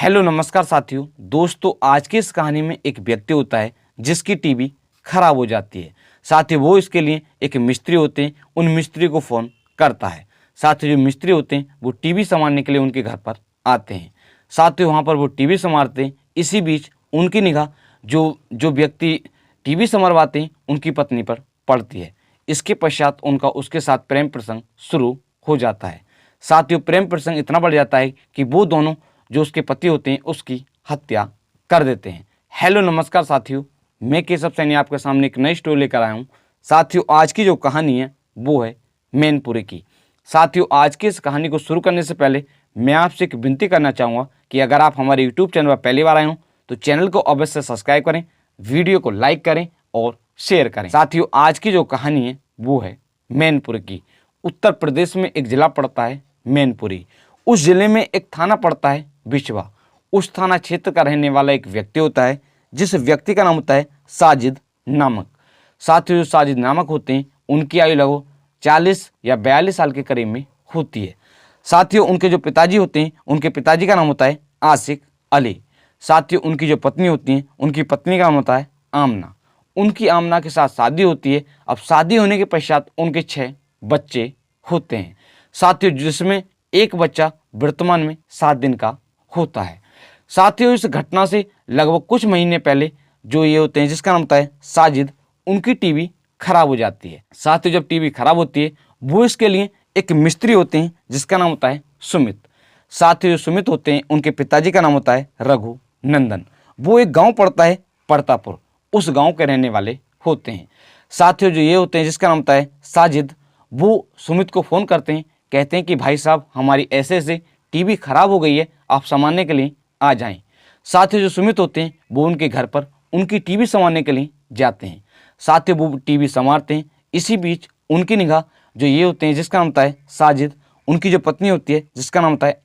Hello नमस्कार साथियों। दोस्तों आज की इस कहानी में एक व्यक्ति होता है जिसकी टीवी खराब हो जाती है। साथ ही वो इसके लिए एक मिस्त्री होते हैं, उन मिस्त्री को फ़ोन करता है। साथ ही जो मिस्त्री होते हैं वो टीवी संभालने के लिए उनके घर पर आते हैं। साथ ही वहाँ पर वो टीवी संभालते हैं। इसी बीच उनकी निगाह जो जो व्यक्ति टीवी संभलवाते हैं उनकी पत्नी पर पड़ती है। इसके पश्चात उनका उसके साथ प्रेम प्रसंग शुरू हो जाता है। साथ ही प्रेम प्रसंग इतना बढ़ जाता है कि वो दोनों जो उसके पति होते हैं उसकी हत्या कर देते हैं। हेलो नमस्कार साथियों, मैं केशव सैनी आपके सामने एक नई स्टोरी लेकर आया हूँ। साथियों आज की जो कहानी है वो है मैनपुरी की। साथियों आज की इस कहानी को शुरू करने से पहले मैं आपसे एक विनती करना चाहूँगा कि अगर आप हमारे यूट्यूब चैनल पर पहली बार आए हों तो चैनल को अवश्य सब्सक्राइब करें, वीडियो को लाइक करें और शेयर करें। साथियों आज की जो कहानी है वो है मैनपुरी की। उत्तर प्रदेश में एक जिला पड़ता है मैनपुरी। उस जिले में एक थाना पड़ता है बिछवा। उस थाना क्षेत्र का रहने वाला एक व्यक्ति होता है जिस व्यक्ति का नाम होता है साजिद नामक। साथियों जो साजिद नामक होते हैं उनकी आयु लगभग 40 या 42 साल के करीब में होती है। साथियों उनके जो पिताजी होते हैं उनके पिताजी का नाम होता है आशिक अली। साथियों उनकी जो पत्नी होती हैं उनकी पत्नी का नाम होता है आमना। उनकी आमना के साथ शादी होती है। अब शादी होने के पश्चात उनके 6 बच्चे होते हैं। साथियों जिसमें एक बच्चा वर्तमान में 7 दिन का होता है। साथियों इस घटना से लगभग कुछ महीने पहले जो ये होते हैं जिसका नाम होता है साजिद, उनकी टीवी खराब हो जाती है। साथियों जब टीवी खराब होती है वो इसके लिए एक मिस्त्री होते हैं जिसका नाम होता है सुमित। साथियों जो सुमित होते हैं उनके पिताजी का नाम होता है रघु नंदन। वो एक गांव पड़ता है परतापुर, उस गांव के रहने वाले होते हैं। साथियों जो ये होते हैं जिसका नाम होता है साजिद, वो सुमित को फ़ोन करते हैं, कहते हैं कि भाई साहब हमारी ऐसे ऐसे टीवी खराब हो गई है, आप संभालने के लिए आ जाएं। साथ ही जो सुमित होते हैं वो उनके घर पर उनकी टीवी संभालने के लिए जाते हैं। साथ ही वो टीवी संभालते हैं। इसी बीच उनकी निगाह जो ये होते हैं जिसका नाम होता है साजिद, उनकी जो पत्नी होती है जिसका नाम होता है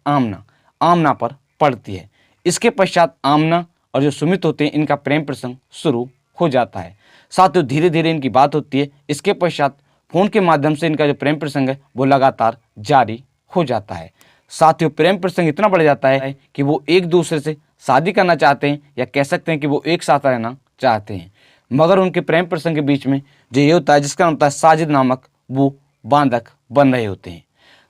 आमना पर पड़ती है। इसके पश्चात आमना और जो सुमित होते हैं इनका प्रेम प्रसंग शुरू हो जाता है। साथ ही धीरे धीरे इनकी बात होती है। इसके पश्चात फ़ोन के माध्यम से इनका जो प्रेम प्रसंग है वो लगातार जारी हो जाता है। साथियों प्रेम प्रसंग इतना बढ़ जाता है कि वो एक दूसरे से शादी करना चाहते हैं, या कह सकते हैं कि वो एक साथ रहना चाहते हैं। मगर उनके प्रेम प्रसंग के बीच में जो ये होता है जिसका नाम होता है साजिद नामक, वो बांधक बन रहे होते हैं।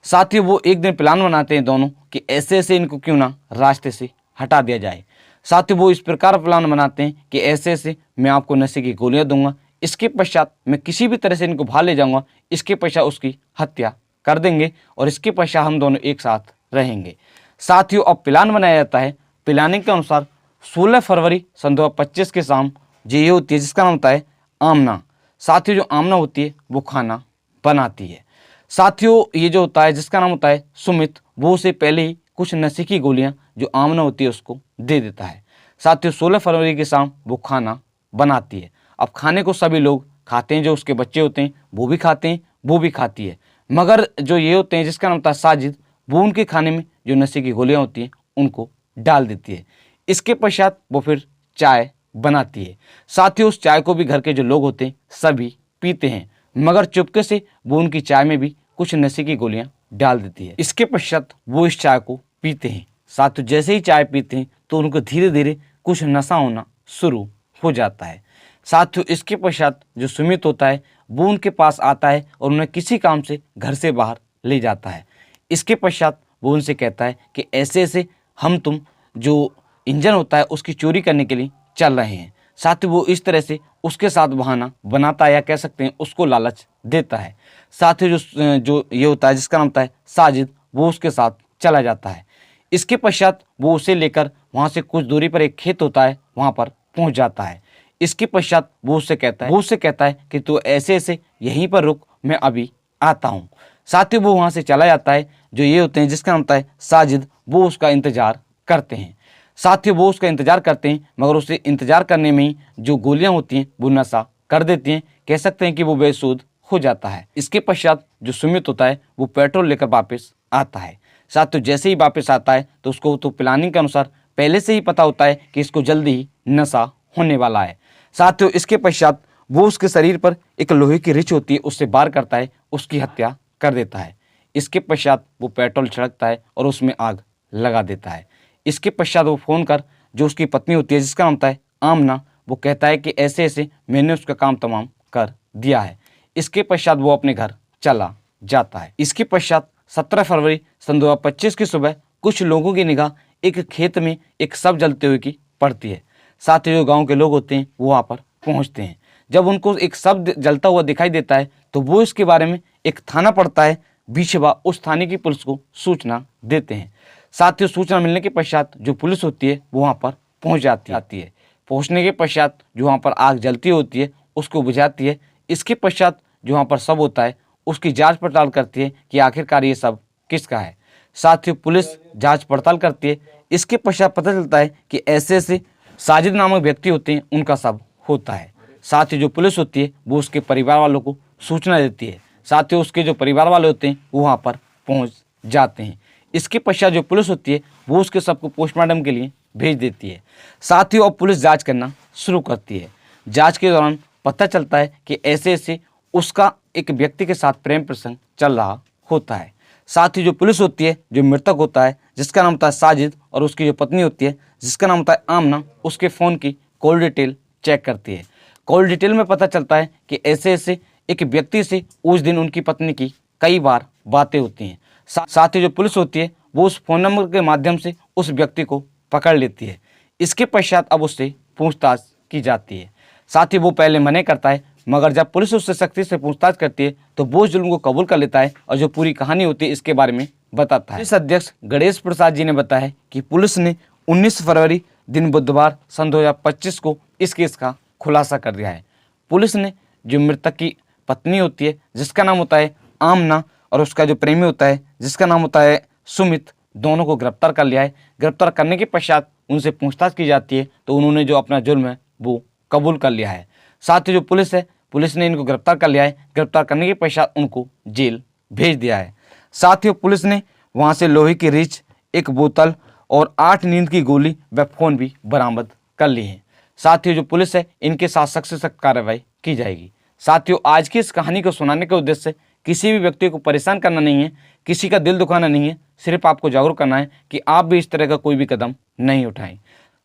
साथियों वो एक दिन प्लान बनाते हैं दोनों कि ऐसे ऐसे इनको क्यों ना रास्ते से हटा दिया जाए। साथियों वो इस प्रकार प्लान बनाते हैं कि ऐसे ऐसे मैं आपको नशे की गोलियां दूंगा, इसके पश्चात मैं किसी भी तरह से इनको बाहर ले जाऊंगा, इसके पश्चात उसकी हत्या कर देंगे और इसके पश्चात हम दोनों एक साथ रहेंगे। साथियों अब प्लान बनाया जाता है। प्लानिंग के अनुसार 16 फरवरी सन 2025 के शाम जो ये होती है जिसका नाम होता है आमना। साथियों जो आमना होती है वो खाना बनाती है। साथियों ये जो होता है जिसका नाम होता है सुमित, वो उसे पहले ही कुछ नशे की गोलियां जो आमना होती है उसको दे देता है। साथियों 16 फरवरी के शाम वो खाना बनाती है। अब खाने को सभी लोग खाते हैं, जो उसके बच्चे होते हैं वो भी खाते हैं, वो भी खाती है। मगर जो ये होते हैं जिसका नाम होता है साजिद, वो उनके खाने में जो नशे की गोलियां होती हैं उनको डाल देती है। इसके पश्चात वो फिर चाय बनाती है। साथ ही उस चाय को भी घर के जो लोग होते हैं सभी पीते हैं, मगर चुपके से वो उनकी चाय में भी कुछ नशे की गोलियां डाल देती है। इसके पश्चात वो इस चाय को पीते हैं। साथ ही जैसे ही चाय पीते हैं तो उनको धीरे धीरे कुछ नशा होना शुरू हो जाता है। साथियों इसके पश्चात जो सुमित होता है वो उनके पास आता है और उन्हें किसी काम से घर से बाहर ले जाता है। इसके पश्चात वो उनसे कहता है कि ऐसे ऐसे हम तुम जो इंजन होता है उसकी चोरी करने के लिए चल रहे हैं। साथ ही वो इस तरह से उसके साथ बहाना बनाता है, या कह सकते हैं उसको लालच देता है। साथ ही जो ये होता है जिसका नाम होता है साजिद, वो उसके साथ चला जाता है। इसके पश्चात वो उसे लेकर वहाँ से कुछ दूरी पर एक खेत होता है वहाँ पर पहुँच जाता है। इसके पश्चात वो उससे कहता है कि तू ऐसे ऐसे यहीं पर रुक, मैं अभी आता हूँ। साथ ही वो वहाँ से चला जाता है। जो ये होते हैं जिसका नाम होता है साजिद, वो उसका इंतजार करते हैं। साथ ही वो उसका इंतजार करते हैं, मगर उसे इंतजार करने में ही जो गोलियां होती हैं वो नशा कर देती हैं, कह सकते हैं कि वो बेसुध हो जाता है। इसके पश्चात जो सुमित होता है वो पेट्रोल लेकर वापस आता है। साथ ही जैसे ही वापस आता है तो उसको तो प्लानिंग के अनुसार पहले से ही पता होता है कि इसको जल्दी ही नशा होने वाला है। साथ ही इसके पश्चात वो उसके शरीर पर एक लोहे की रिच होती है, उससे वार करता है, उसकी हत्या कर देता है। इसके पश्चात वो पेट्रोल छिड़कता है और उसमें आग लगा देता है। इसके पश्चात वो फ़ोन कर जो उसकी पत्नी होती है जिसका नाम होता है आमना, वो कहता है कि ऐसे ऐसे मैंने उसका काम तमाम कर दिया है। इसके पश्चात वो अपने घर चला जाता है। इसके पश्चात 17 फरवरी सन 2025 की सुबह कुछ लोगों की निगाह एक खेत में एक शव जलते हुए की पड़ती है। साथ ही जो गांव के लोग होते हैं वो वहाँ पर पहुँचते हैं। जब उनको एक शव जलता हुआ दिखाई देता है तो वो इसके बारे में एक थाना पड़ता है, बीचवा उस थाने की पुलिस को सूचना देते हैं। साथ ही सूचना मिलने के पश्चात जो पुलिस होती है वो वहाँ पर पहुँच जाती है। पहुँचने के पश्चात जो वहाँ पर आग जलती होती है उसको बुझाती है। इसके पश्चात जो वहाँ पर शव होता है उसकी जांच पड़ताल करती है कि आखिरकार ये शव किसका है। साथ ही पुलिस जांच पड़ताल करती है। इसके पश्चात पता चलता है कि ऐसे ऐसे साजिद नामक व्यक्ति होते हैं, उनका शव होता है। साथ ही जो पुलिस होती है वो उसके परिवार वालों को सूचना देती है। साथ ही उसके जो परिवार वाले होते हैं वो वहाँ पर पहुँच जाते हैं। इसके पश्चात जो पुलिस होती है वो उसके शव को पोस्टमार्टम के लिए भेज देती है। साथ ही अब पुलिस जांच करना शुरू करती है। जांच के दौरान पता चलता है कि ऐसे ऐसे उसका एक व्यक्ति के साथ प्रेम प्रसंग चल रहा होता है। साथ ही जो पुलिस होती है, जो मृतक होता है जिसका नाम होता है साजिद, और उसकी जो पत्नी होती है जिसका नाम होता है आमना, उसके फ़ोन की कॉल डिटेल चेक करती है। कॉल डिटेल में पता चलता है कि ऐसे ऐसे एक व्यक्ति से उस दिन उनकी पत्नी की कई बार बातें होती हैं। साथ ही जो पुलिस होती है वो उस फ़ोन नंबर के माध्यम से उस व्यक्ति को पकड़ लेती है। इसके पश्चात अब उससे पूछताछ की जाती है। साथ ही वो पहले मना करता है, मगर जब पुलिस उससे सख्ती से पूछताछ करती है तो वो जुल्म को कबूल कर लेता है और जो पूरी कहानी होती है इसके बारे में बताता है। पुलिस अध्यक्ष गणेश प्रसाद जी ने बताया है कि पुलिस ने 19 फरवरी दिन बुधवार सन 2025 को इस केस का खुलासा कर दिया है। पुलिस ने जो मृतक की पत्नी होती है जिसका नाम होता है आमना और उसका जो प्रेमी होता है जिसका नाम होता है सुमित, दोनों को गिरफ्तार कर लिया है। गिरफ्तार करने के पश्चात उनसे पूछताछ की जाती है तो उन्होंने जो अपना जुर्म है वो कबूल कर लिया है। साथ ही जो पुलिस है, पुलिस ने इनको गिरफ्तार कर लिया है। गिरफ्तार करने के पश्चात उनको जेल भेज दिया है। साथ ही पुलिस ने वहाँ से लोहे की रिच, एक बोतल और 8 नींद की गोली व फ़ोन भी बरामद कर ली है। साथ ही जो पुलिस है इनके साथ सख्त से सख्त कार्रवाई की जाएगी। साथियों, आज की इस कहानी को सुनाने के उद्देश्य से किसी भी व्यक्ति को परेशान करना नहीं है, किसी का दिल दुखाना नहीं है, सिर्फ आपको जागरूक करना है कि आप भी इस तरह का कोई भी कदम नहीं उठाएं।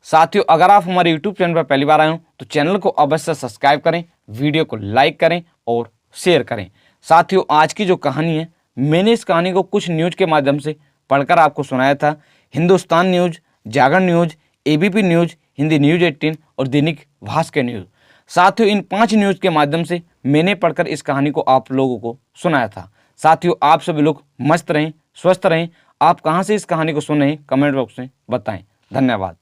साथियों, अगर आप हमारे यूट्यूब चैनल पर पहली बार आए हो तो चैनल को अवश्य सब्सक्राइब करें, वीडियो को लाइक करें और शेयर करें। साथियों, आज की जो कहानी है, मैंने इस कहानी को कुछ न्यूज़ के माध्यम से पढ़कर आपको सुनाया था। Hindustan news, Jagran news, ABP news, Hindi news 18 और दैनिक भास्कर न्यूज़। साथियों, इन 5 न्यूज़ के माध्यम से मैंने पढ़कर इस कहानी को आप लोगों को सुनाया था। साथियों, आप सभी लोग मस्त रहें, स्वस्थ रहें। आप कहाँ से इस कहानी को सुन रहे हैं कमेंट बॉक्स में बताएं। धन्यवाद।